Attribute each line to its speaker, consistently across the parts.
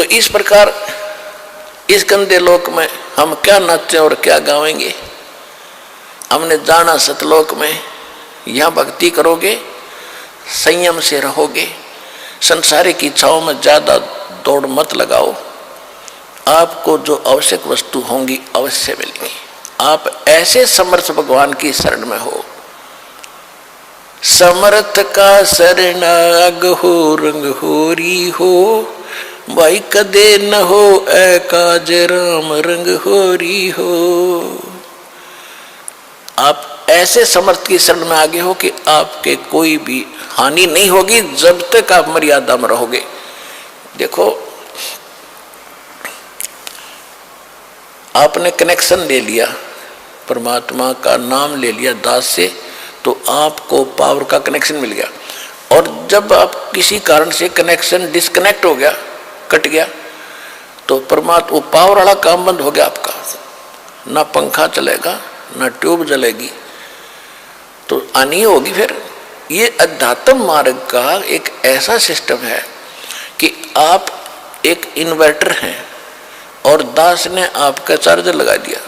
Speaker 1: इस प्रकार इस गंदे लोक में हम क्या नाचें और क्या गावेंगे। हमने जाना सतलोक में, यहाँ भक्ति करोगे, संयम से रहोगे, संसारिक इच्छाओं में ज्यादा दौड़ मत लगाओ, आपको जो आवश्यक वस्तु होंगी अवश्य मिलेंगी। आप ऐसे समर्थ भगवान की शरण में हो। समर्थ का शरणाग हो रंग होरी हो, भाई कदे न हो ऐ काज राम रंग होरी हो। आप ऐसे समर्थ की शरण में आगे हो कि आपके कोई भी हानि नहीं होगी जब तक आप मर्यादा में रहोगे। देखो, आपने कनेक्शन ले लिया, परमात्मा का नाम ले लिया दास से, तो आपको पावर का कनेक्शन मिल गया। और जब आप किसी कारण से कनेक्शन डिस्कनेक्ट हो गया, कट गया, तो परमात्मा वो पावर वाला काम बंद हो गया आपका। ना पंखा चलेगा, ना ट्यूब जलेगी, तो हानि होगी। फिर ये अध्यात्म मार्ग का एक ऐसा सिस्टम है कि आप एक इन्वर्टर हैं और दास ने आपका चार्जर लगा दिया।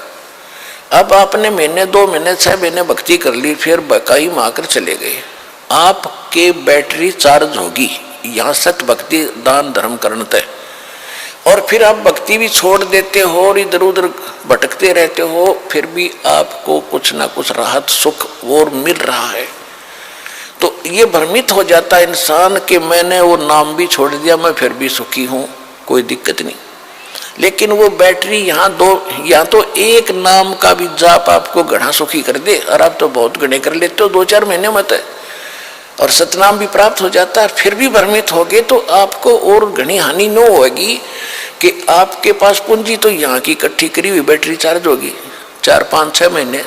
Speaker 1: अब आपने महीने 2 महीने 6 महीने भक्ति कर ली, फिर बकाई मारकर चले गए, आपके बैटरी चार्ज होगी। यहाँ सत भक्ति दान धर्म करना तय। और फिर आप भक्ति भी छोड़ देते हो और इधर उधर भटकते रहते हो, फिर भी आपको कुछ ना कुछ राहत सुख और मिल रहा है। तो ये भ्रमित हो जाता है इंसान कि मैंने वो नाम भी छोड़ दिया, मैं फिर भी सुखी हूँ, कोई दिक्कत नहीं। लेकिन वो बैटरी यहाँ तो एक नाम का भी जाप आपको घना सुखी कर दे, और आप तो बहुत घने कर लेते हो 2-4 महीने मत है, और सतनाम भी प्राप्त हो जाता है, फिर भी भ्रमित हो गए, तो आपको और घनी हानि न होगी कि आपके पास पूंजी तो यहाँ की इकट्ठी करी हुई बैटरी चार्ज होगी 4-5-6 महीने,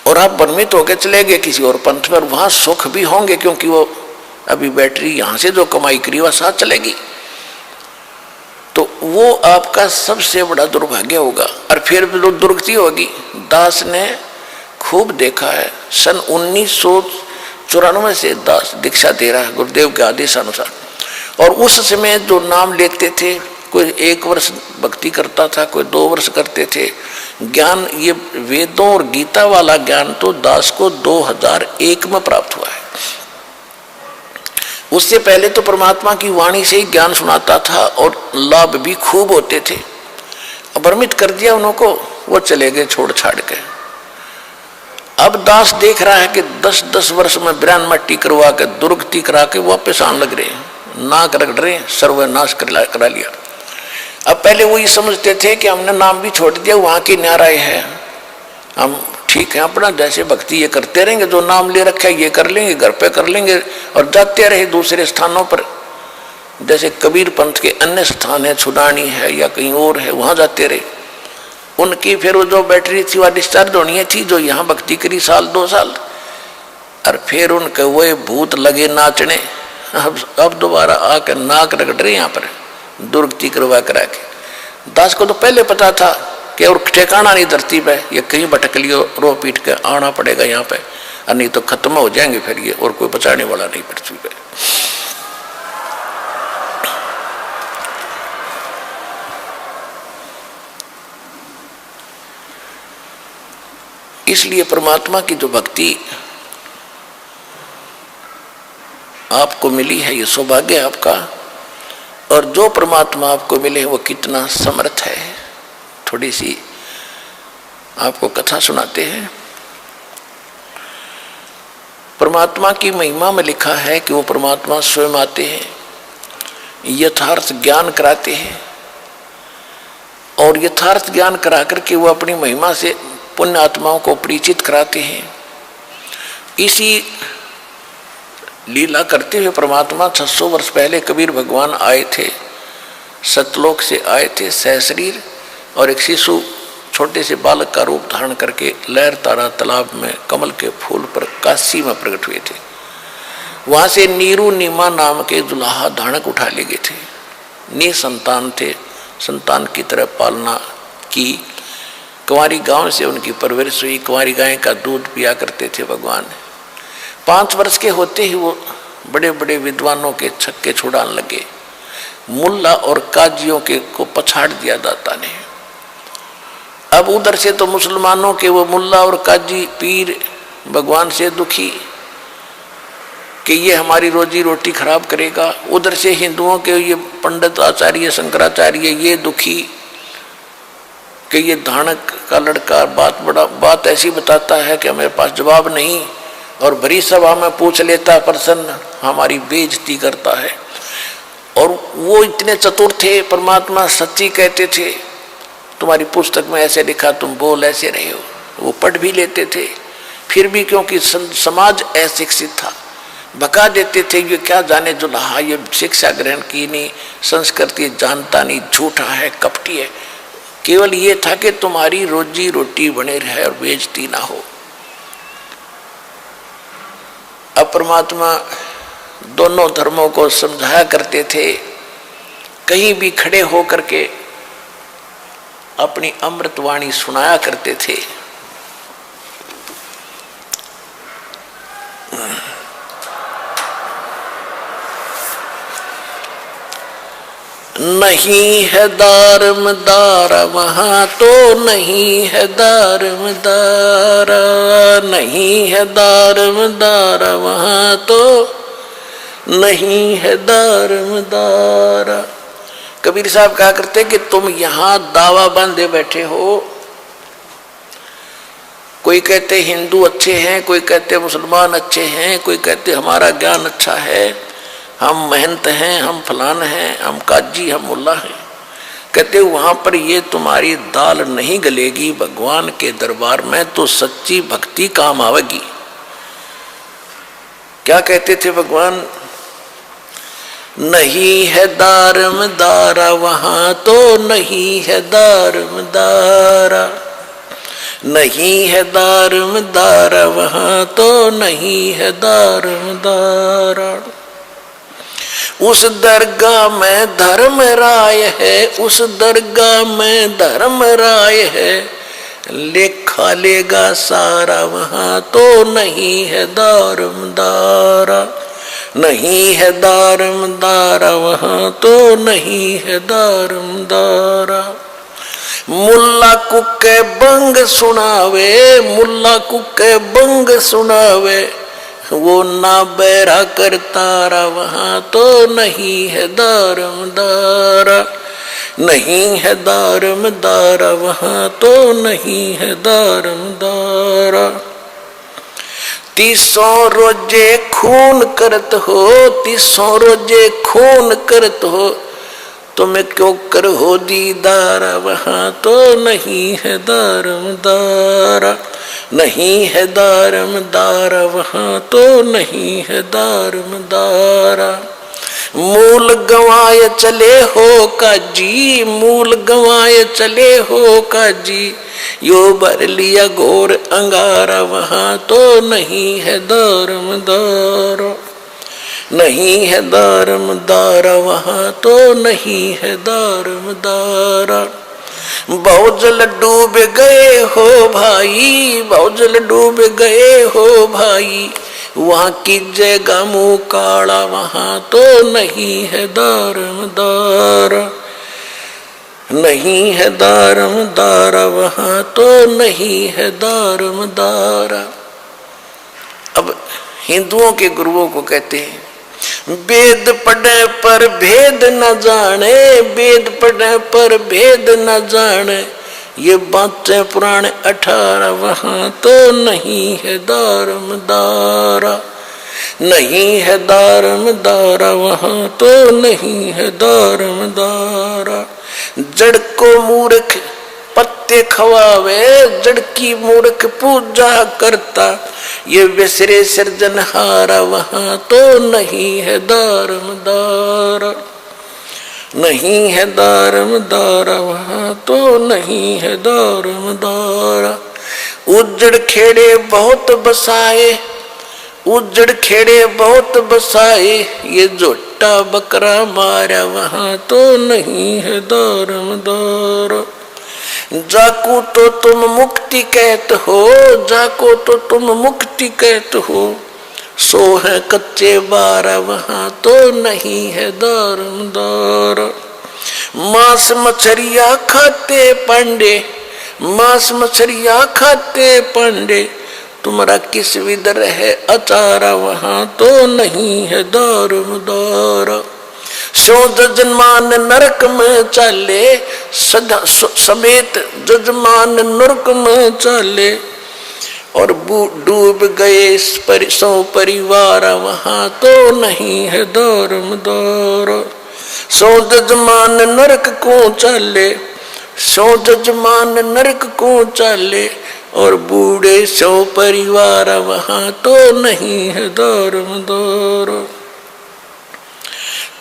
Speaker 1: और आप भ्रमित होकर चले गए किसी और पंथ पर, वहां सुख भी होंगे क्योंकि वो अभी बैटरी यहाँ से जो कमाई करी वह साथ चलेगी। तो वो आपका सबसे बड़ा दुर्भाग्य होगा, और फिर भी दुर्गति होगी। दास ने खूब देखा है, सन 1994 से दास दीक्षा दे रहा है गुरुदेव के आदेश अनुसार, और उस समय जो नाम लेते थे, कोई 1 वर्ष भक्ति करता था, कोई 2 वर्ष करते थे। ज्ञान, ये वेदों और गीता वाला ज्ञान तो दास को 2001 में प्राप्त हुआ है। उससे पहले तो परमात्मा की वाणी से ही ज्ञान सुनाता था और लाभ भी खूब होते थे। भ्रमित कर दिया उनको, वो चले गए छोड़ छाड़ के। अब दास देख रहा है कि 10-10 वर्ष में ब्राह्मण मट्टी करवा के दुर्गति करा के वापस आने लग रहे हैं, नाक रगड़ रहे, सर्वनाश करा लिया। अब पहले वो ये समझते थे कि हमने नाम भी छोड़ दिया, वहां की न्याराय है, हम ठीक है अपना जैसे भक्ति ये करते रहेंगे, जो नाम ले रखा है ये कर लेंगे, घर पे कर लेंगे, और जाते रहे दूसरे स्थानों पर। जैसे कबीर पंथ के अन्य स्थान है, छुडानी है या कहीं और है, वहां जाते रहे। उनकी फिर वो जो बैटरी थी वह डिस्चार्ज होनी थी, जो यहाँ भक्ति करी 1-2 साल, और फिर उनके वो भूत लगे नाचने। अब दोबारा आकर नाक रगड़ रहे यहाँ पर दुर्गति करवा करा के। दास को तो पहले पता था कि और ठिकाना नहीं धरती पे, ये कहीं भटक लियो, रो पीट के आना पड़ेगा यहाँ पे, और नहीं तो खत्म हो जाएंगे फिर ये, और कोई बचाने वाला नहीं पृथ्वी पे। इसलिए परमात्मा की जो भक्ति आपको मिली है, ये सौभाग्य है आपका। और जो परमात्मा आपको मिले वो कितना समर्थ है। थोड़ी सी आपको कथा सुनाते हैं। परमात्मा की महिमा में लिखा है कि वो परमात्मा स्वयं आते हैं, यथार्थ ज्ञान कराते हैं, और यथार्थ ज्ञान करा करके वो अपनी महिमा से पुण्य आत्माओं को परिचित कराते हैं। इसी लीला करते हुए परमात्मा 600 वर्ष पहले कबीर भगवान आए थे, सतलोक से आए थे सहशरीर, और एक शिशु छोटे से बालक का रूप धारण करके लहर तारा तालाब में कमल के फूल पर काशी में प्रकट हुए थे। वहां से नीरू नीमा नाम के दुल्हा धानक उठा ले गए थे। निसंतान थे, संतान की तरह पालना की। कुंवारी गांव से उनकी परवरिश हुई, कुंवारी गाय का दूध पिया करते थे भगवान। 5 वर्ष के होते ही वो बड़े बड़े विद्वानों के छक्के छुड़ाने लगे। मुल्ला और काजियों के को पछाड़ दिया दाता ने। अब उधर से तो मुसलमानों के वो मुल्ला और काजी पीर भगवान से दुखी कि ये हमारी रोजी रोटी खराब करेगा, उधर से हिंदुओं के ये पंडित आचार्य शंकराचार्य ये दुखी कि ये धानक का लड़का बात ऐसी बताता है कि हमारे पास जवाब नहीं, और भरी सभा में पूछ लेता प्रसन्न, हमारी बेइज्जती करता है। और वो इतने चतुर थे, परमात्मा सच्ची कहते थे, तुम्हारी पुस्तक में ऐसे लिखा, तुम बोल ऐसे रहे हो। वो पढ़ भी लेते थे, फिर भी क्योंकि समाज अशिक्षित था भगा देते थे, ये क्या जाने जो रहा, ये शिक्षा ग्रहण की नहीं, संस्कृति जानता नहीं, झूठा है, कपटी है। केवल ये था कि तुम्हारी रोजी रोटी बने रहे और बेइज्जती ना हो। अब परमात्मा दोनों धर्मों को समझाया करते थे, कहीं भी खड़े हो करके अपनी अमृतवाणी सुनाया करते थे। नहीं है दारमदारा वहाँ तो नहीं है दारमदारा, नहीं है दारमदारा वहाँ तो नहीं है दारमदारा। कबीर साहब कहा करते कि तुम यहाँ दावा बांधे बैठे हो, कोई कहते हिंदू अच्छे हैं, कोई कहते मुसलमान अच्छे हैं, कोई कहते हमारा ज्ञान अच्छा है, हम महंत हैं, हम फलान हैं, हम काजी, हम मुल्ला हैं। कहते वहां पर ये तुम्हारी दाल नहीं गलेगी, भगवान के दरबार में तो सच्ची भक्ति काम आवेगी। क्या कहते थे भगवान? नहीं है दारमदारा वहां तो नहीं है दारमदारा, नहीं है दारमदारा वहां तो नहीं है दारमदारा। उस दरगाह में धर्म राय है, उस दरगाह में धर्म राय है, लेखा लेगा सारा वहां तो नहीं है दारमदारा, नहीं है दारमदारा वहां तो नहीं है दारमदारा। मुल्ला कुके बंग सुनावे, मुल्ला कुके बंग सुनावे, वो ना बैरा करतारा वहां तो नहीं है दारमदारा, नहीं है दारमदारा वहां तो नहीं है दारमदारा। 300 रोजे खून करत हो, 300 रोजे खून करत हो, तुम्हें क्यों कर हो दीदारा वहां तो नहीं है दारमदारा, नहीं है दारमदारा वहां तो नहीं है दारमदारा। मूल गंवाए चले हो काजी, मूल गंवाए चले हो काजी, यो भर लिया घोर अंगारा वहां तो नहीं है दारमदारा, नहीं है दारमदारा वहां तो नहीं है दारमदारा। बहुजल डूब गए हो भाई, बहुजल डूब गए हो भाई, वहां की जगह मुँह काला वहां तो नहीं है दारमदारा, नहीं है दारमदारा वहां तो नहीं है दारमदारा। अब हिंदुओं के गुरुओं को कहते हैं वेद पढ़े पर भेद न जाने, वेद पढ़े पर भेद न जाने, ये बातें पुराने 18 वहां तो नहीं है दारमदारा, नहीं है दारमदारा वहां तो नहीं है दारमदारा। जड़ को मूर्ख पत्ते खवावे, जड़ की मूर्ख पूजा करता, ये विसरे सृजनहारा वहां तो नहीं है दारमदारा, नहीं है दारमदारा वहां तो नहीं है दारमदारा। उजड़ खेड़े बहुत बसाए, उजड़ खेड़े बहुत बसाए, ये जोटा बकरा मारा वहां तो नहीं है दारमदारा। जाको तो तुम मुक्ति कहते हो, जाको तो तुम मुक्ति कहते हो, सो है कच्चे बारा वहां तो नहीं है दारमदार। मांस मछरिया खाते पांडे, मांस मछरिया खाते पांडे, तुम्हारा किस विदर है अचारा वहां तो नहीं है दारमदार। सो जजमान नरक में चाले, सदा समेत जजमान नरक में चाले, और डूब गए सौ परिवार वहां तो नहीं है दारमदार। सो जजमान नरक को चाले, सो जजमान नरक को चाले, और बूढ़े सौ परिवार वहां तो नहीं है दारमदार।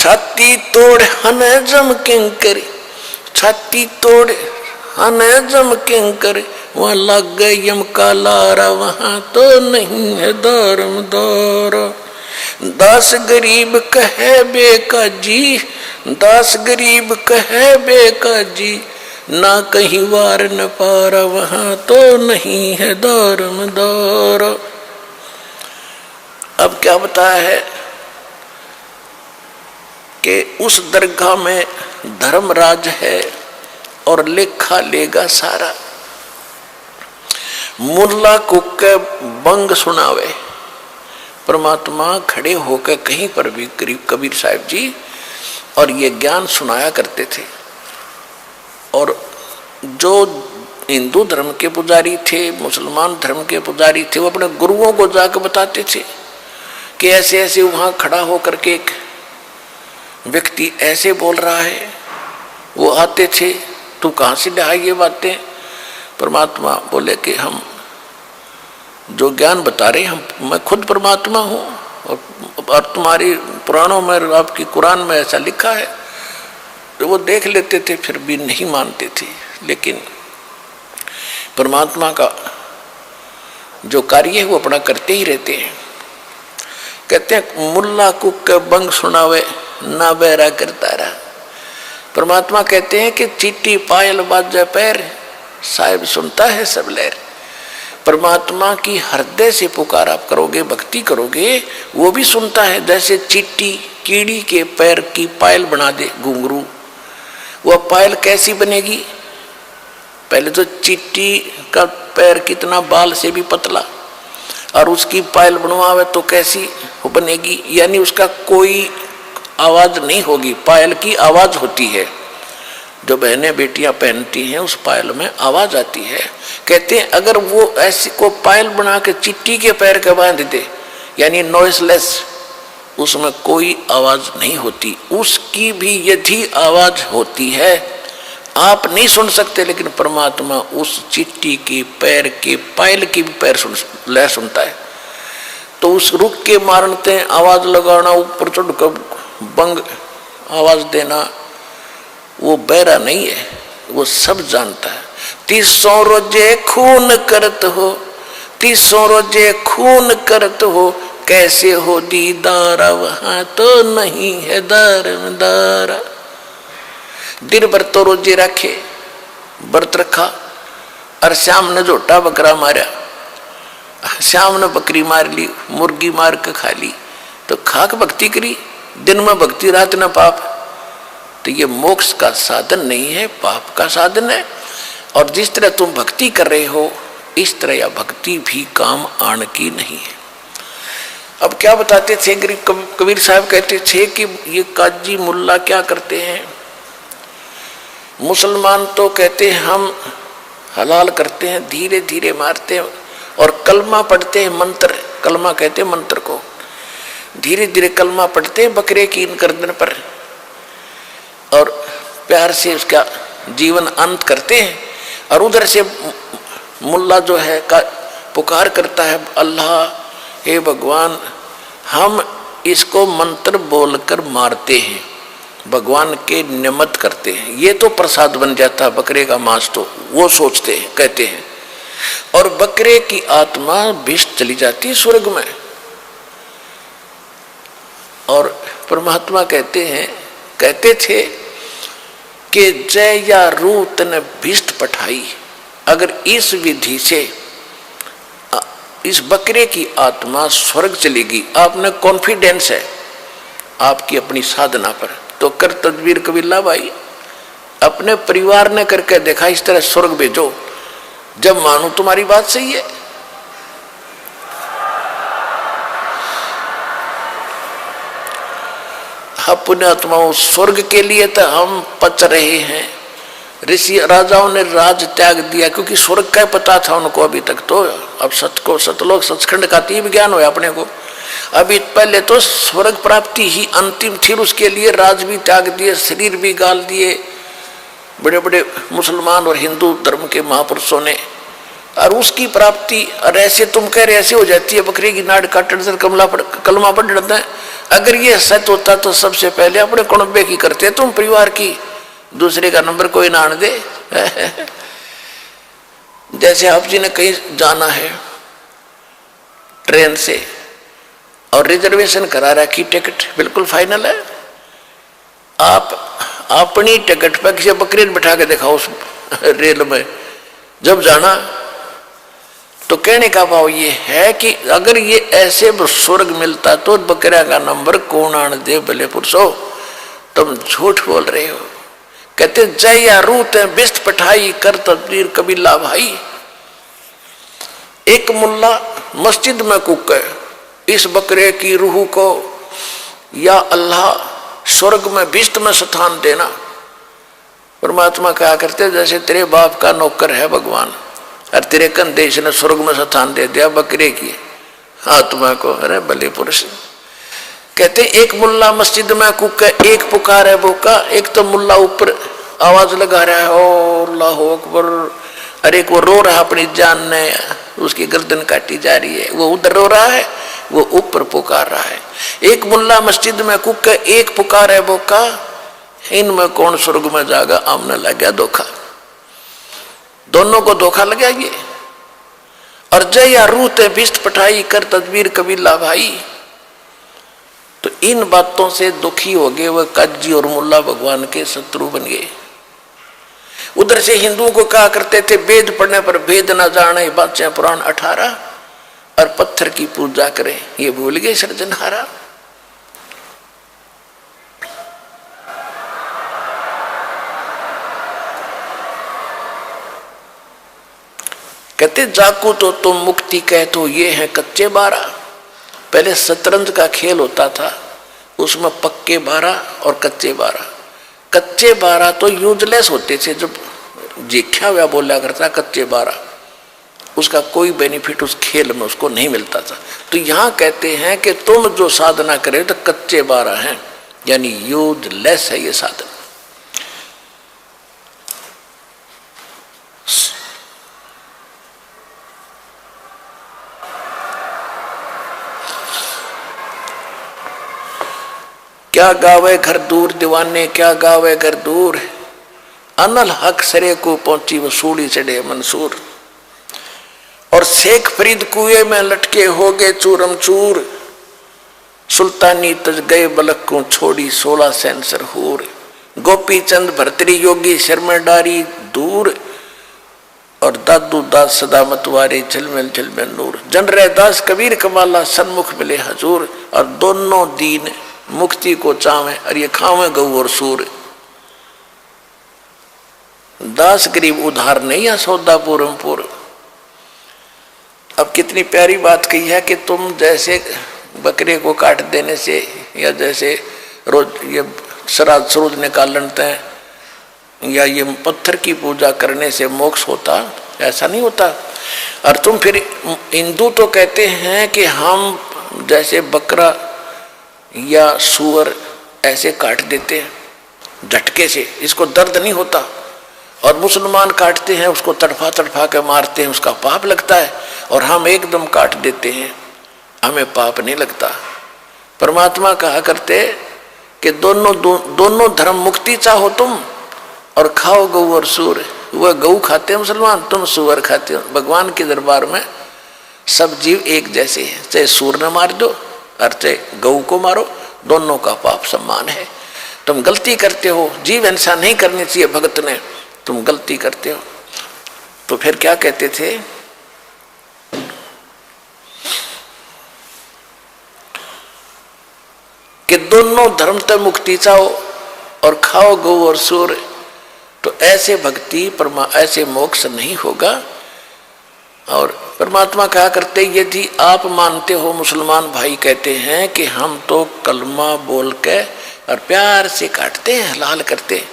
Speaker 1: छाती तोड़ हन जम किंकर, छाती तोड़ हन जम किंकर, वहां लग गए यम का लारा वहां तो नहीं है दारमदार। दास गरीब कहे बेकाजी, दास गरीब कहे बेकाजी, ना कहीं वार न पारा वहां तो नहीं है दारमदार। अब क्या बताया है कि उस दरगाह में धर्मराज है और लेखा लेगा सारा। मुल्ला को के बंग सुनावे, परमात्मा खड़े होकर कहीं पर भी कबीर साहब जी और ये ज्ञान सुनाया करते थे। और जो हिंदू धर्म के पुजारी थे, मुसलमान धर्म के पुजारी थे, वो अपने गुरुओं को जाकर बताते थे कि ऐसे ऐसे वहां खड़ा होकर के एक व्यक्ति ऐसे बोल रहा है। वो आते थे, तू कहाँ से लाया ये बातें? परमात्मा बोले कि हम जो ज्ञान बता रहे हम, मैं खुद परमात्मा हूँ, और तुम्हारी पुराणों में, आपकी कुरान में ऐसा लिखा है। तो वो देख लेते थे, फिर भी नहीं मानते थे। लेकिन परमात्मा का जो कार्य है वो अपना करते ही रहते हैं। कहते हैं मुल्ला कुक बंग सुनावे ना बैरा करता रहा। परमात्मा कहते हैं कि चीटी पायल बाजा पैर, साहिब सुनता है सब लहर। परमात्मा की हृदय से पुकार आप करोगे, भक्ति करोगे, वो भी सुनता है। जैसे चीटी कीड़ी के पैर की पायल बना दे घुंघरू, वह पायल कैसी बनेगी? पहले तो चीटी का पैर कितना बाल से भी पतला, और उसकी पायल बनवावे तो कैसी बनेगी? यानी उसका कोई आवाज नहीं होगी, पायल की आवाज होती है। जो बहनें बेटियां पहनती हैं उस पायल में आवाज आती है। कहते हैं अगर वो ऐसी को पायल बना के चिट्टी के पैर के बांध दे, यानी नॉइसलेस, उसमें कोई आवाज नहीं होती। उसकी भी यदि आवाज होती है आप नहीं सुन सकते, लेकिन परमात्मा उस चिट्टी की पैर के पायल की भी पैर लय सुनता है। तो उस रुक के मारते आवाज लगाना, ऊपर चढ़ कर बंग आवाज देना, वो बहरा नहीं है, वो सब जानता है। 300 रोजे खून करत हो, 300 रोजे खून करत हो, कैसे हो दीदारा वहां तो नहीं है दारमदारा। दिन भर तो रोजे रखे, व्रत रखा, और श्याम ने झोटा बकरा मारा, श्याम ने बकरी मार ली, मुर्गी मार के खा ली, तो खाक भक्ति करी। दिन में भक्ति, रात न पाप। तो ये मोक्ष का साधन नहीं है, पाप का साधन है। और जिस तरह तुम भक्ति कर रहे हो, इस तरह यह भक्ति भी काम आने की नहीं है। अब क्या बताते थे कबीर साहब? कहते थे कि ये काजी मुल्ला क्या करते हैं, मुसलमान तो कहते हैं हम हलाल करते हैं, धीरे धीरे मारते हैं, और कलमा पढ़ते हैं, मंत्र, कलमा कहते हैं मंत्र को, धीरे धीरे कलमा पढ़ते हैं बकरे की इन गर्दन पर, और प्यार से उसका जीवन अंत करते हैं। और उधर से मुल्ला जो है का पुकार करता है, अल्लाह, हे भगवान, हम इसको मंत्र बोलकर मारते हैं, भगवान के निमित्त करते हैं, ये तो प्रसाद बन जाता है बकरे का मांस। तो वो सोचते हैं, कहते हैं, और बकरे की आत्मा विष चली जाती है स्वर्ग में। और परमात्मा कहते हैं, कहते थे कि जय या रूत ने भिष्ट पठाई। अगर इस विधि से इस बकरे की आत्मा स्वर्ग चलेगी, आपने कॉन्फिडेंस है आपकी अपनी साधना पर, तो कर तदबीर कबीला भाई। अपने परिवार ने करके देखा, इस तरह स्वर्ग भेजो, जब मानो तुम्हारी बात सही है। अपने आत्माओं स्वर्ग के लिए तो हम पच रहे हैं। ऋषि राजाओं ने राज त्याग दिया क्योंकि स्वर्ग का पता था उनको अभी तक, तो अब सतलोक सचखंड का तीव्र ज्ञान हुआ अपने को। अभी पहले तो स्वर्ग प्राप्ति ही अंतिम थी, उसके लिए राज भी त्याग दिए, शरीर भी गाल दिए बड़े बड़े मुसलमान और हिंदू धर्म के महापुरुषों ने, और उसकी प्राप्ति। और ऐसे तुम कह रहे ऐसे हो जाती है, बकरी की नाड़ काटने से कलमा पढ़ डरता है। अगर ये सत्य होता तो सबसे पहले अपने कुणबे की करते तुम, परिवार की, दूसरे का नंबर कोई ना आने दे। जैसे आप जी ने कहीं जाना है ट्रेन से और रिजर्वेशन करा रखी, टिकट बिल्कुल फाइनल है, आप अपनी टिकट पर किसी बकरी बैठा के दिखाओ उस रेल में जब जाना, तो कहने का भाव ये है कि अगर ये ऐसे स्वर्ग मिलता तो बकरा का नंबर कौन आने दे भले पुरुषो, तुम झूठ बोल रहे हो। कहते जय या रूत बिस्त पठाई कर तदबीर कबीला भाई। एक मुल्ला मस्जिद में कूके इस बकरे की रूह को, या अल्लाह स्वर्ग में बिस्त में स्थान देना। परमात्मा कहा करते जैसे तेरे बाप का नौकर है भगवान, और तेरे कंधे ने स्वर्ग में स्थान दे दिया बकरे की आत्मा को। अरे भले पुरुष। कहते एक मुल्ला मस्जिद में कूके, एक पुकार है बोका, एक तो मुल्ला ऊपर आवाज लगा रहा है ओ अल्लाह अकबर, अरे एक वो रो रहा अपनी जान ने, उसकी गर्दन काटी जा रही है, वो उधर रो रहा है, वो ऊपर पुकार रहा है। एक मुल्ला मस्जिद में कूके, एक पुकार है बोका, इनमें कौन स्वर्ग में जाएगा? आमने लग गया धोखा, दोनों को धोखा लगा ये। और जय या रूत बिस्त पठाई कर तदबीर कबीला भाई। तो इन बातों से दुखी हो गए वह काजी और मुल्ला भगवान के शत्रु बन गए। उधर से हिंदुओं को कहा करते थे वेद पढ़ने पर वेद न जाने, बादशाह पुराण 18, और पत्थर की पूजा करें, ये भूल गए सृजनहारा। कहते जाकू तो तुम मुक्ति कह तो ये है कच्चे 12। पहले शतरंज का खेल होता था, उसमें पक्के 12 और कच्चे 12। कच्चे 12 तो यूजलेस होते थे, जब जीख्या हुआ बोला करता कच्चे 12, उसका कोई बेनिफिट उस खेल में उसको नहीं मिलता था। तो यहाँ कहते हैं कि तुम जो साधना करे तो कच्चे 12 हैं, यानी यूजलेस है ये साधना। क्या गावे घर दूर दीवाने, क्या गावे घर दूर, अनल हक सरे को पहुंची वसूली चढ़े मंसूर। और शेख फरीद कुएं में लटके हो गए चूरम चूर, सुल्तानी तज गए बलक को छोड़ी 16 सेंसर हूर। गोपी चंद भरतरी योगी शर्मडारी दूर, और दादू दास सदा मतवारे झलमिल झलमिल नूर। जनरे दास कबीर कमाला सन्मुख मिले हजूर, और दोनों दीन मुक्ति को चावे और ये खावे गऊ और सूर। दास गरीब उधार नहीं है सौदा पूरम पूर। अब कितनी प्यारी बात कही है कि तुम जैसे बकरे को काट देने से, या जैसे रोज ये श्राद्ध सूद निकालते हैं, या ये पत्थर की पूजा करने से मोक्ष होता, ऐसा नहीं होता। और तुम फिर हिंदू तो कहते हैं कि हम जैसे बकरा या सूअर ऐसे काट देते हैं झटके से, इसको दर्द नहीं होता। और मुसलमान काटते हैं उसको तड़फा तड़फा के मारते हैं, उसका पाप लगता है। और हम एकदम काट देते हैं, हमें पाप नहीं लगता। परमात्मा कहा करते कि दोनों धर्म मुक्ति चाहो तुम, और खाओ गऊ और सूर। वह गऊ खाते हैं मुसलमान, तुम सूअर खाते हो। भगवान के दरबार में सब जीव एक जैसे हैं, चाहे सूर न मार दो और चाहे गऊ को मारो, दोनों का पाप समान है। तुम गलती करते हो, जीव हिंसा नहीं करनी चाहिए भगत ने, तुम गलती करते हो। तो फिर क्या कहते थे? कि दोनों धर्म तक मुक्ति चाहो और खाओ गौ और सूर, तो ऐसे भक्ति ऐसे मोक्ष नहीं होगा। और परमात्मा कहा करते, यदि आप मानते हो, मुसलमान भाई कहते हैं कि हम तो कलमा बोल के और प्यार से काटते हैं, हलाल करते हैं,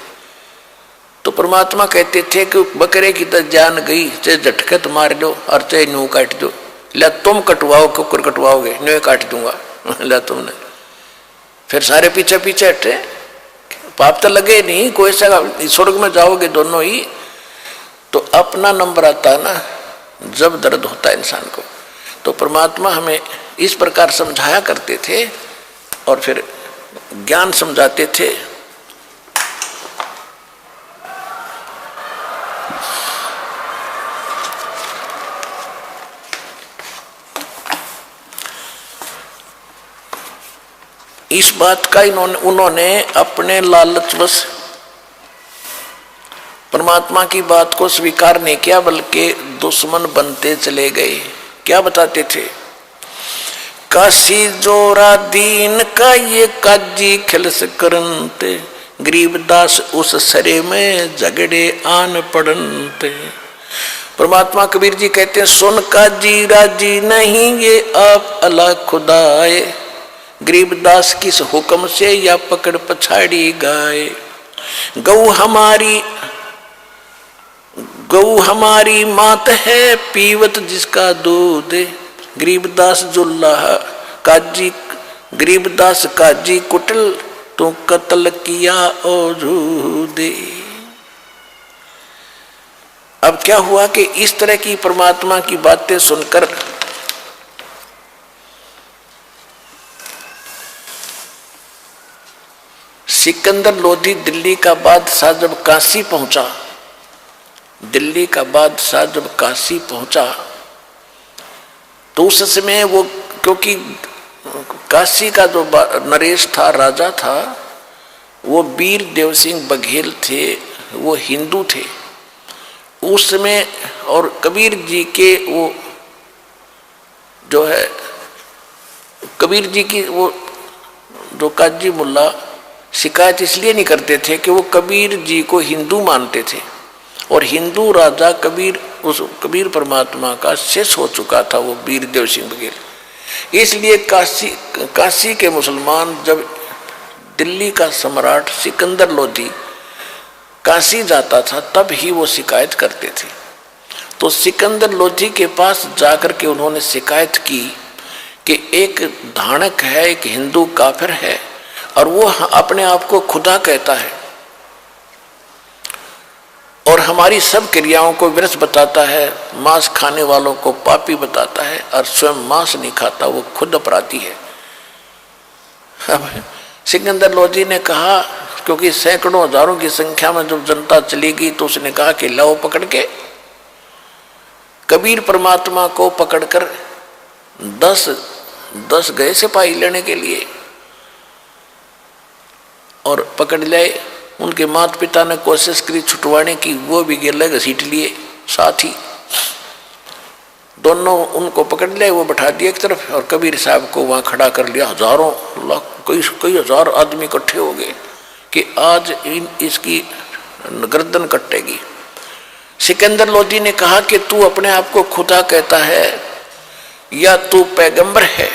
Speaker 1: तो परमात्मा कहते थे कि बकरे की तो जान गई, चाहे झटके तो मार दो और चाहे न्यू काट दो, ला तुम कटवाओ, कुकर कटवाओगे, न्यू काट दूंगा, ला तुमने। फिर सारे पीछे पीछे हटे, पाप तो लगे नहीं, कोई सा स्वर्ग में जाओगे दोनों ही। तो अपना नंबर आता है ना जब दर्द होता है इंसान को। तो परमात्मा हमें इस प्रकार समझाया करते थे और फिर ज्ञान समझाते थे। इस बात का उन्होंने अपने लालचवश परमात्मा की बात को स्वीकार नहीं किया, बल्कि दुश्मन बनते चले गए। क्या बताते थे? काशी जोरा दीन का ये काजी खिलस करनते, गरीबदास उस सरे में झगड़े आन पड़नते। परमात्मा कबीर जी कहते हैं, सुन काजी राजी नहीं ये आप अल्लाह खुदाए, गरीबदास किस हुक्म से या पकड़ पछाड़ी गाए। गऊ हमारी मात है पीवत जिसका दूध, गरीबदास जुल्लाह काजी, गरीबदास काजी कुटल तो कत्ल किया औरूदे। अब क्या हुआ कि इस तरह की परमात्मा की बातें सुनकर सिकंदर लोधी दिल्ली का बादशाह जब काशी पहुंचा, दिल्ली का बादशाह जब काशी पहुंचा तो उस समय वो, क्योंकि काशी का जो नरेश था, राजा था, वो वीर देव सिंह बघेल थे, वो हिंदू थे उस समय। और कबीर जी के वो जो है, कबीर जी की वो जो काजी मुल्ला शिकायत इसलिए नहीं करते थे कि वो कबीर जी को हिंदू मानते थे, और हिंदू राजा कबीर, उस कबीर परमात्मा का शेष हो चुका था वो वीर देव सिंह बघेल। इसलिए काशी के मुसलमान जब दिल्ली का सम्राट सिकंदर लोधी काशी जाता था तब ही वो शिकायत करते थे। तो सिकंदर लोधी के पास जाकर के उन्होंने शिकायत की कि एक धानक है, एक हिंदू काफिर है, और वो अपने आप को खुदा कहता है और हमारी सब क्रियाओं को विरस बताता है, मांस खाने वालों को पापी बताता है, और स्वयं मांस नहीं खाता, वो खुद अपराधी है। अब सिकंदर लोधी ने कहा, क्योंकि सैकड़ों हजारों की संख्या में जब जनता चली गई तो उसने कहा कि लाओ पकड़ के कबीर परमात्मा को पकड़कर 10 गए सिपाही लेने के लिए, और पकड़ लाए। उनके माता पिता ने कोशिश करी छुटवाने की, वो भी गिर घसीट लिए साथ ही, दोनों उनको पकड़ लिया, वो बैठा दिया एक तरफ और कबीर साहब को वहां खड़ा कर लिया। हजारों कई हजार आदमी इकट्ठे हो गए कि आज इसकी गर्दन कटेगी। सिकंदर लोधी ने कहा कि तू अपने आप को खुदा कहता है या तू पैगंबर है?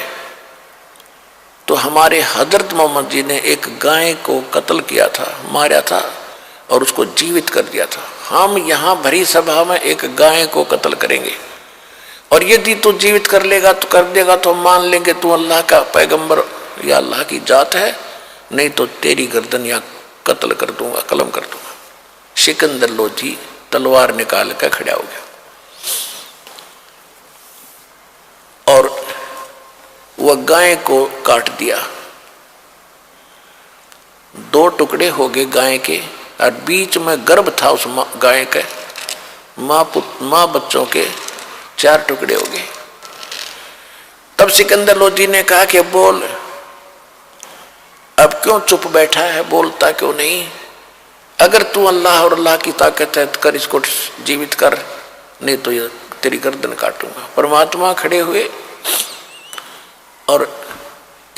Speaker 1: तो हमारे हजरत मोहम्मद जी ने एक गाय को कत्ल किया था, मारा था और उसको जीवित कर दिया था। हम यहाँ भरी सभा में एक गाय को कत्ल करेंगे, और यदि तू जीवित कर लेगा तो कर देगा तो मान लेंगे तू अल्लाह का पैगंबर या अल्लाह की जात है, नहीं तो तेरी गर्दन या कत्ल कर दूंगा, कलम कर दूंगा। सिकंदर लोधी तलवार निकाल कर खड़ा हो गया और वह गाय को काट दिया। 2 टुकड़े हो गए गाय के, और बीच में गर्भ था उस गाय के, माँ बच्चों के 4 टुकड़े हो गए। तब सिकंदर लोधी ने कहा कि बोल, अब क्यों चुप बैठा है, बोलता क्यों नहीं? अगर तू अल्लाह और अल्लाह की ताकत है तो कर, इसको जीवित कर, नहीं तो ये तेरी गर्दन काटूंगा। परमात्मा खड़े हुए और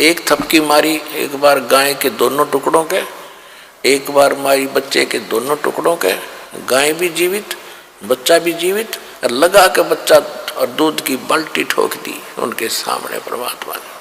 Speaker 1: एक थपकी मारी, एक बार गाय के दोनों टुकड़ों के, एक बार मारी बच्चे के दोनों टुकड़ों के, गाय भी जीवित बच्चा भी जीवित, और लगा के बच्चा और दूध की बाल्टी ठोक दी उनके सामने परमात्मा ने।